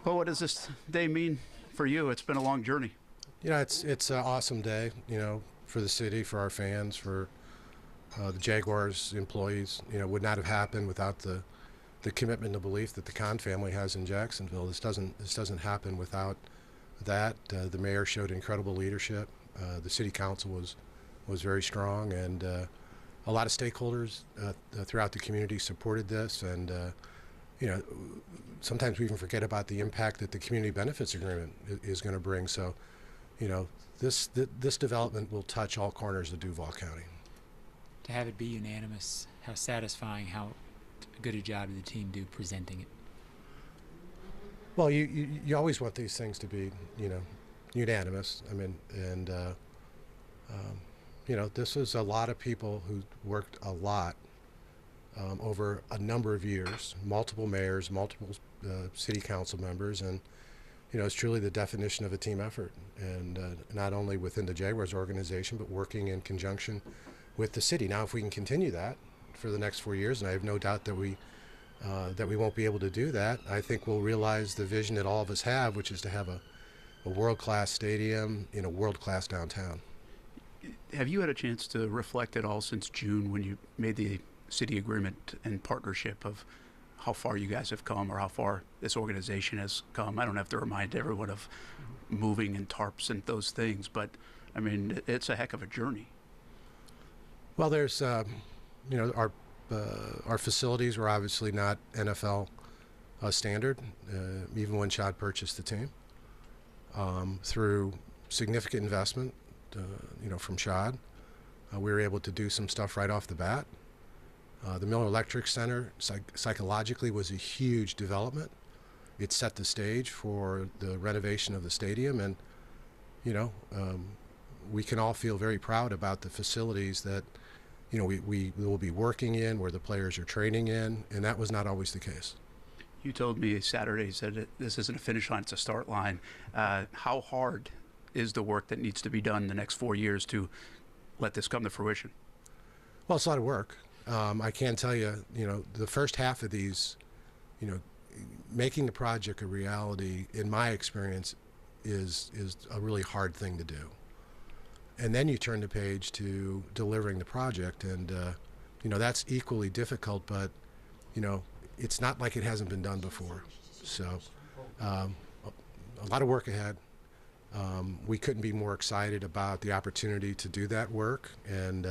Well, what does this day mean for you? It's been a long journey. It's an awesome day, for the city, for our fans, for the Jaguars employees. Would not have happened without the commitment and the belief that the Khan family has in Jacksonville. This doesn't happen without that. The mayor showed incredible leadership. The city council was very strong, and a lot of stakeholders throughout the community supported this. And sometimes we even forget about the impact that the community benefits agreement is going to bring. So, this development will touch all corners of Duval County. To have it be unanimous, how satisfying, how good a job did the team do presenting it? Well, you always want these things to be, unanimous. I mean, and this was a lot of people who worked a lot over a number of years, multiple mayors, multiple city council members, and it's truly the definition of a team effort, and not only within the Jaguars organization, but working in conjunction with the city. Now, if we can continue that for the next 4 years, and I have no doubt that we won't be able to do that, I think we'll realize the vision that all of us have, which is to have a world-class stadium in a world-class downtown. Have you had a chance to reflect at all since June when you made the city agreement and partnership of how far you guys have come or how far this organization has come? I don't have to remind everyone of moving and tarps and those things, but I mean, it's a heck of a journey. Well, there's, our facilities were obviously not NFL standard, even when Chad purchased the team. Through significant investment, from Chad, we were able to do some stuff right off the bat. The Miller Electric Center psychologically was a huge development. It set the stage for the renovation of the stadium, and we can all feel very proud about the facilities that we will be working in, where the players are training in, and that was not always the case. You told me Saturday, you said this isn't a finish line, it's a start line. How hard is the work that needs to be done the next 4 years to let this come to fruition? Well, it's a lot of work. I can tell you, the first half of these, making the project a reality, in my experience, is a really hard thing to do. And then you turn the page to delivering the project, and that's equally difficult. But it's not like it hasn't been done before. So a lot of work ahead. We couldn't be more excited about the opportunity to do that work, and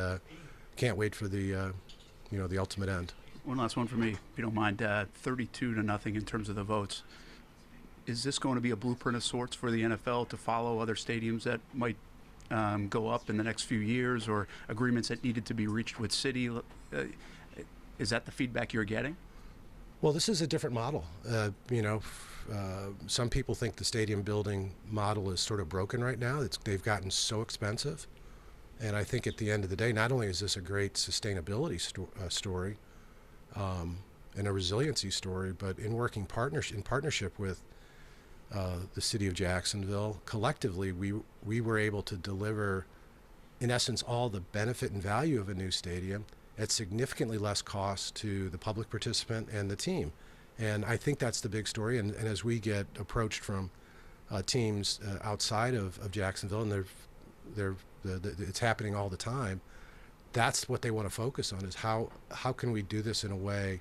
can't wait for the ultimate end. One last one for me, if you don't mind. 32-0 in terms of the votes. Is this going to be a blueprint of sorts for the NFL to follow other stadiums that might go up in the next few years, or agreements that needed to be reached with city? Is that the feedback you're getting? Well, this is a different model. Some people think the stadium building model is sort of broken right now. They've gotten so expensive. And I think at the end of the day, not only is this a great sustainability story and a resiliency story, but in partnership with the city of Jacksonville, collectively, we were able to deliver, in essence, all the benefit and value of a new stadium at significantly less cost to the public participant and the team. And I think that's the big story. And as we get approached from teams outside of Jacksonville, and it's happening all the time, that's what they want to focus on, is how can we do this in a way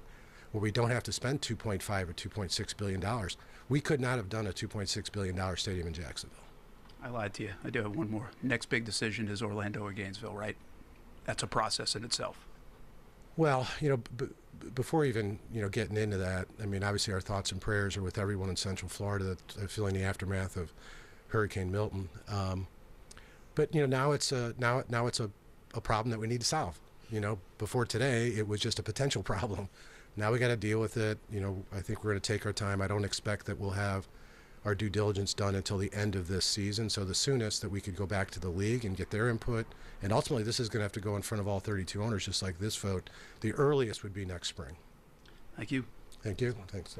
where we don't have to spend $2.5 or $2.6 billion. We could not have done a $2.6 billion stadium in Jacksonville. I lied to you. I do have one more. Next big decision is Orlando or Gainesville, right? That's a process in itself. Well, before even getting into that, I mean, obviously our thoughts and prayers are with everyone in Central Florida that's feeling the aftermath of Hurricane Milton. But now it's a problem that we need to solve. Before today it was just a potential problem. Now we got to deal with it. I think we're going to take our time. I don't expect that we'll have our due diligence done until the end of this season. So the soonest that we could go back to the league and get their input, and ultimately this is going to have to go in front of all 32 owners, just like this vote. The earliest would be next spring. Thank you. Thank you. Thanks.